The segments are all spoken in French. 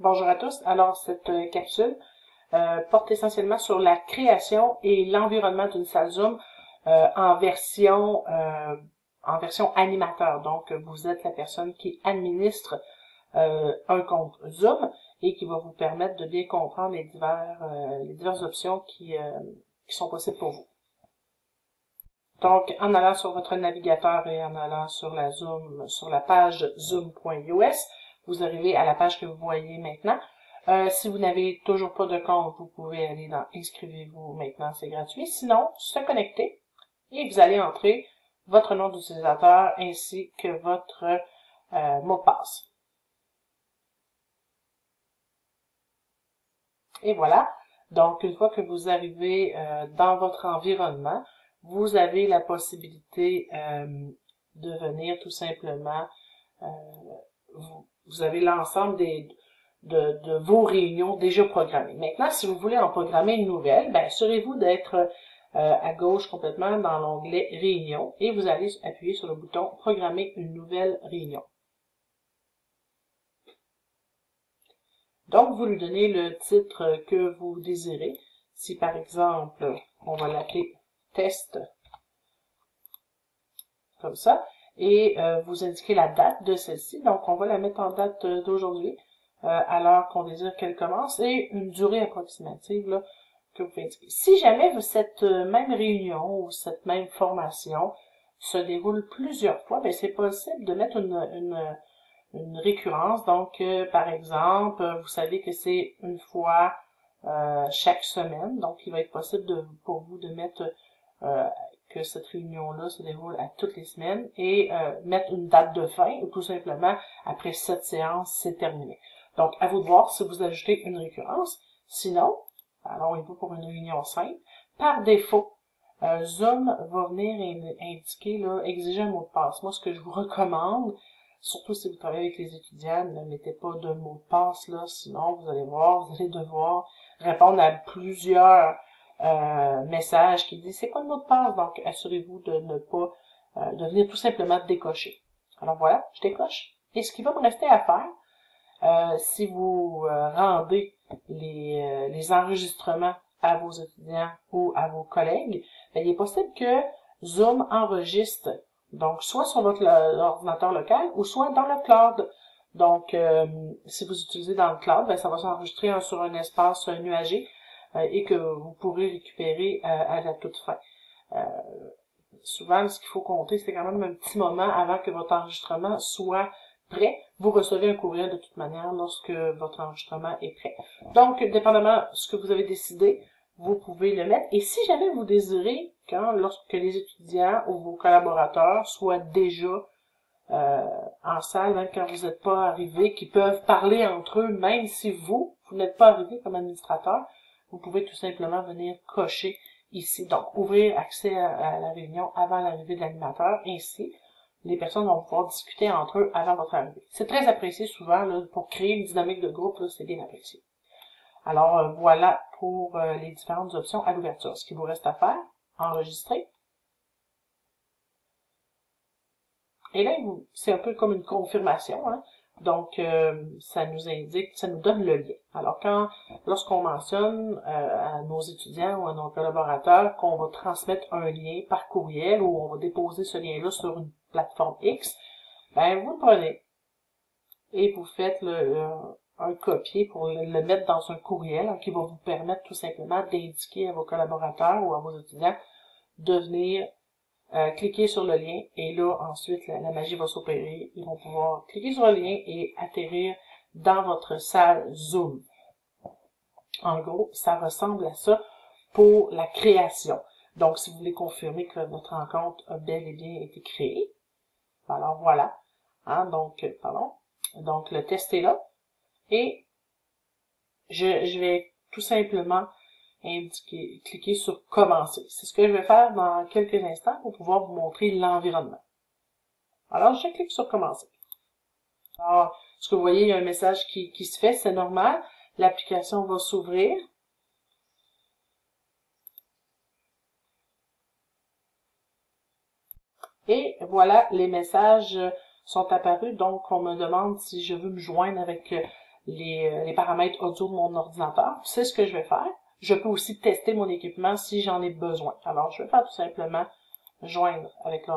Bonjour à tous. Alors, cette capsule porte essentiellement sur la création et l'environnement d'une salle Zoom en version animateur. Donc, vous êtes la personne qui administre un compte Zoom et qui va vous permettre de bien comprendre les diverses options qui sont possibles pour vous. Donc, en allant sur votre navigateur et en allant sur la page zoom.us, vous arrivez à la page que vous voyez maintenant. Si vous n'avez toujours pas de compte, vous pouvez aller dans Inscrivez-vous maintenant, c'est gratuit. Sinon, se connecter et vous allez entrer votre nom d'utilisateur ainsi que votre mot de passe. Et voilà. Donc, une fois que vous arrivez dans votre environnement, vous avez la possibilité de venir tout simplement, vous avez l'ensemble de vos réunions déjà programmées. Maintenant, si vous voulez en programmer une nouvelle, assurez-vous d'être à gauche complètement dans l'onglet Réunion et vous allez appuyer sur le bouton Programmer une nouvelle réunion. Donc, vous lui donnez le titre que vous désirez. Si par exemple, on va l'appeler Test, comme ça, et vous indiquez la date de celle-ci. Donc, on va la mettre en date d'aujourd'hui, à l'heure qu'on désire qu'elle commence, et une durée approximative là, que vous pouvez indiquer. Si jamais cette même réunion ou cette même formation se déroule plusieurs fois, c'est possible de mettre une récurrence. Donc, par exemple, vous savez que c'est une fois chaque semaine. Donc, il va être possible pour vous de mettre que cette réunion-là se déroule à toutes les semaines et mettre une date de fin ou tout simplement, après cette séance, c'est terminé. Donc, à vous de voir si vous ajoutez une récurrence. Sinon, alors il va pour une réunion simple. Par défaut, Zoom va venir indiquer, là, exiger un mot de passe. Moi, ce que je vous recommande, surtout si vous travaillez avec les étudiants, ne mettez pas de mot de passe, là, sinon vous allez voir, vous allez devoir répondre à plusieurs messages qui disent c'est quoi le mot de passe, donc assurez-vous de ne pas, de venir tout simplement décocher. Alors voilà, je décoche. Et ce qui va me rester à faire, si vous rendez les enregistrements à vos étudiants ou à vos collègues, il est possible que Zoom enregistre, donc soit sur votre ordinateur local ou soit dans le cloud. Donc, si vous utilisez dans le cloud, ça va s'enregistrer sur un espace nuagé et que vous pourrez récupérer à la toute fin. Souvent, ce qu'il faut compter, c'est quand même un petit moment avant que votre enregistrement soit prêt. Vous recevez un courriel de toute manière lorsque votre enregistrement est prêt. Donc, dépendamment de ce que vous avez décidé, vous pouvez le mettre. Et si jamais vous désirez, lorsque les étudiants ou vos collaborateurs soient déjà en salle, même quand vous n'êtes pas arrivé, qui peuvent parler entre eux, même si vous n'êtes pas arrivé comme administrateur, vous pouvez tout simplement venir cocher ici. Donc, ouvrir accès à la réunion avant l'arrivée de l'animateur. Ainsi, les personnes vont pouvoir discuter entre eux avant votre arrivée. C'est très apprécié souvent, là, pour créer une dynamique de groupe, c'est bien apprécié. Alors, voilà pour les différentes options à l'ouverture. Ce qu'il vous reste à faire, enregistrer. Et là, c'est un peu comme une confirmation, hein? Donc, ça nous indique, ça nous donne le lien. Alors, lorsqu'on mentionne à nos étudiants ou à nos collaborateurs qu'on va transmettre un lien par courriel ou on va déposer ce lien-là sur une plateforme X, vous le prenez et vous faites un copier pour le mettre dans un courriel qui va vous permettre tout simplement d'indiquer à vos collaborateurs ou à vos étudiants de venir cliquer sur le lien et là, ensuite, la magie va s'opérer. Ils vont pouvoir cliquer sur le lien et atterrir dans votre salle Zoom. En gros, ça ressemble à ça pour la création. Donc, si vous voulez confirmer que votre rencontre a bel et bien été créée, alors voilà. Donc, le test est là. Et je vais tout simplement cliquer sur commencer. C'est ce que je vais faire dans quelques instants pour pouvoir vous montrer l'environnement. Alors, je clique sur commencer. Alors, ce que vous voyez, il y a un message qui se fait, c'est normal. L'application va s'ouvrir. Et voilà, les messages sont apparus. Donc, on me demande si je veux me joindre avec les paramètres audio de mon ordinateur. C'est ce que je vais faire. Je peux aussi tester mon équipement si j'en ai besoin. Alors, je vais faire tout simplement joindre avec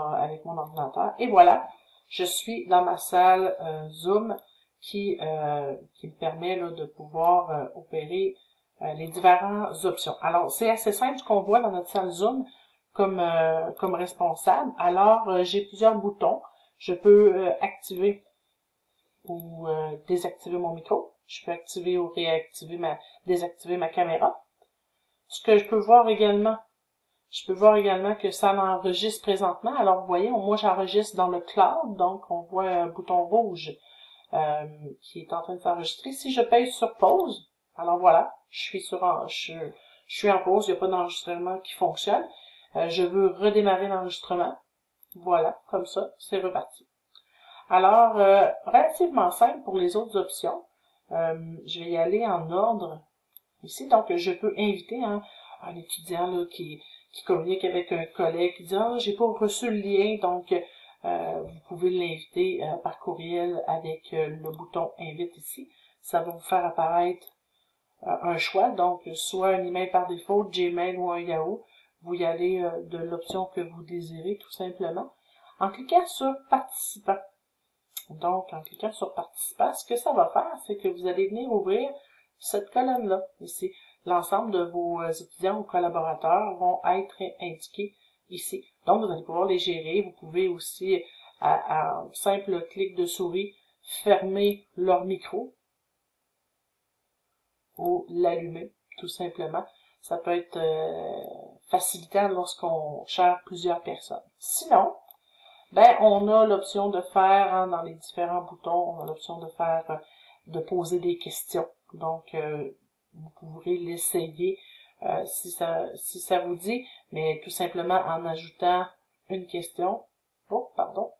mon ordinateur. Et voilà, je suis dans ma salle Zoom qui me permet là, de pouvoir opérer les différentes options. Alors, c'est assez simple ce qu'on voit dans notre salle Zoom comme responsable. Alors, j'ai plusieurs boutons. Je peux activer ou désactiver mon micro. Je peux activer ou désactiver ma caméra. Ce que je peux voir également que ça l'enregistre présentement. Alors, vous voyez, moi, j'enregistre dans le cloud, donc on voit un bouton rouge qui est en train de s'enregistrer. Si je pèse sur pause, alors voilà, je suis en pause, il n'y a pas d'enregistrement qui fonctionne. Je veux redémarrer l'enregistrement. Voilà, comme ça, c'est reparti. Alors, relativement simple pour les autres options. Je vais y aller en ordre ici. Donc, je peux inviter un étudiant là, qui communique avec un collègue qui dit « Ah, j'ai pas reçu le lien », donc vous pouvez l'inviter par courriel avec le bouton « Invite » ici. Ça va vous faire apparaître un choix, donc soit un email par défaut, Gmail ou un Yahoo. Vous y allez de l'option que vous désirez tout simplement. En cliquant sur « Participant », donc, en cliquant sur Participant, ce que ça va faire, c'est que vous allez venir ouvrir cette colonne-là, ici. L'ensemble de vos étudiants ou collaborateurs vont être indiqués ici. Donc, vous allez pouvoir les gérer. Vous pouvez aussi, à un simple clic de souris, fermer leur micro ou l'allumer, tout simplement. Ça peut être facilitant lorsqu'on gère plusieurs personnes. Sinon, ben, on a l'option de faire, dans les différents boutons, on a l'option de faire, de poser des questions. Donc, vous pourrez l'essayer si ça vous dit, mais tout simplement en ajoutant une question. Oh, pardon.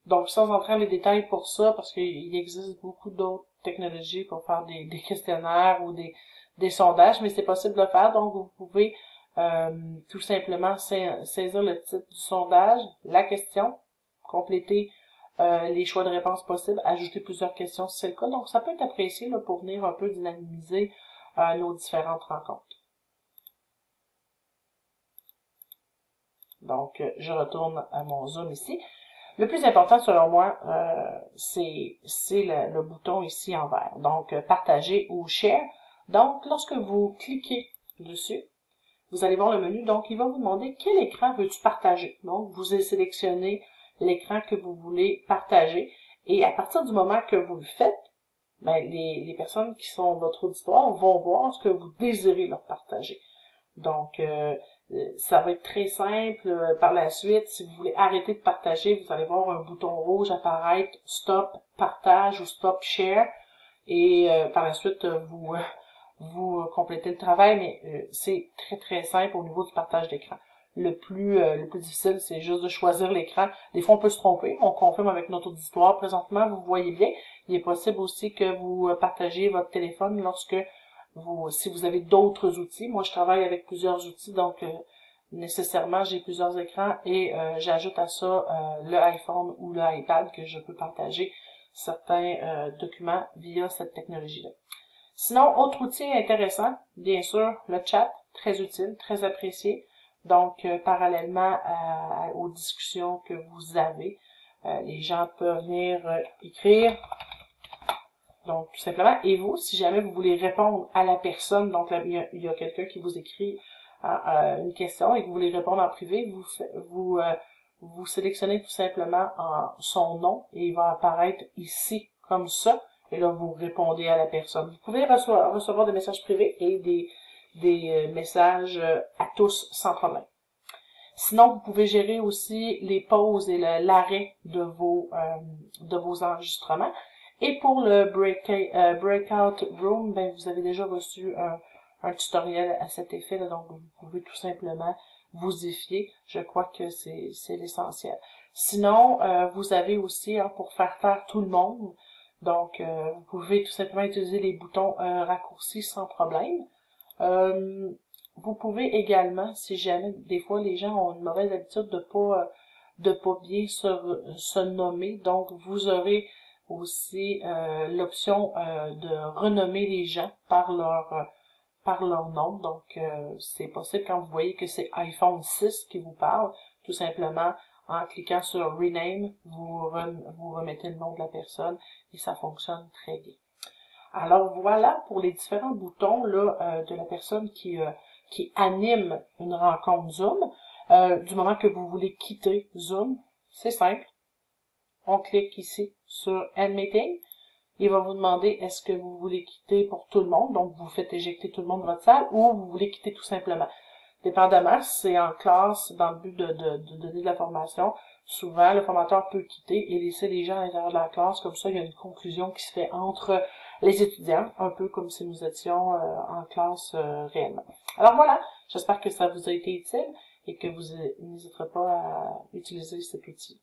Donc, sans entrer dans les détails pour ça, parce qu'il existe beaucoup d'autres technologies pour faire des questionnaires ou des sondages, mais c'est possible de le faire. Donc, vous pouvez tout simplement saisir le titre du sondage, la question, compléter les choix de réponse possibles, ajouter plusieurs questions si c'est le cas. Donc, ça peut être apprécié là, pour venir un peu dynamiser nos différentes rencontres. Donc, je retourne à mon Zoom ici. Le plus important, selon moi, c'est le bouton ici en vert. Donc, partager ou share. Donc, lorsque vous cliquez dessus, vous allez voir le menu. Donc, il va vous demander quel écran veux-tu partager. Donc, vous sélectionnez l'écran que vous voulez partager. Et à partir du moment que vous le faites, ben, les personnes qui sont votre auditoire vont voir ce que vous désirez leur partager. Donc, ça va être très simple. Par la suite, si vous voulez arrêter de partager, vous allez voir un bouton rouge apparaître « Stop partage » ou « Stop share ». Et par la suite, vous complétez le travail, mais c'est très très simple au niveau du partage d'écran. Le plus difficile, c'est juste de choisir l'écran. Des fois, on peut se tromper. On confirme avec notre auditoire. Présentement, vous voyez bien. Il est possible aussi que vous partagiez votre téléphone lorsque si vous avez d'autres outils. Moi, je travaille avec plusieurs outils, donc nécessairement, j'ai plusieurs écrans et j'ajoute à ça le iPhone ou le iPad que je peux partager certains documents via cette technologie-là. Sinon, autre outil intéressant, bien sûr, le chat, très utile, très apprécié. Donc, parallèlement aux discussions que vous avez, les gens peuvent venir écrire. Donc, tout simplement, et vous, si jamais vous voulez répondre à la personne, donc là, il y a quelqu'un qui vous écrit une question et que vous voulez répondre en privé, vous sélectionnez tout simplement son nom et il va apparaître ici, comme ça, et là, vous répondez à la personne. Vous pouvez recevoir des messages privés et des messages à tous sans problème. Sinon, vous pouvez gérer aussi les pauses et l'arrêt de vos enregistrements. Et pour le Breakout Room, ben, vous avez déjà reçu un tutoriel à cet effet, là, donc vous pouvez tout simplement vous y fier. Je crois que c'est l'essentiel. Sinon, vous avez aussi, pour faire taire tout le monde, donc vous pouvez tout simplement utiliser les boutons raccourcis sans problème. Vous pouvez également, si jamais, des fois, les gens ont une mauvaise habitude de pas bien se nommer, donc vous aussi l'option de renommer les gens par leur nom. Donc, c'est possible quand vous voyez que c'est iPhone 6 qui vous parle, tout simplement en cliquant sur Rename, vous remettez le nom de la personne et ça fonctionne très bien. Alors voilà pour les différents boutons là, de la personne qui anime une rencontre Zoom. Du moment que vous voulez quitter Zoom, c'est simple. On clique ici sur End Meeting. Il va vous demander est-ce que vous voulez quitter pour tout le monde, donc vous faites éjecter tout le monde de votre salle, ou vous voulez quitter tout simplement. Dépendamment, si c'est en classe, dans le but de donner de la formation, souvent le formateur peut quitter et laisser les gens à l'intérieur de la classe, comme ça il y a une conclusion qui se fait entre les étudiants, un peu comme si nous étions en classe réellement. Alors voilà, j'espère que ça vous a été utile et que vous n'hésiterez pas à utiliser cet outil.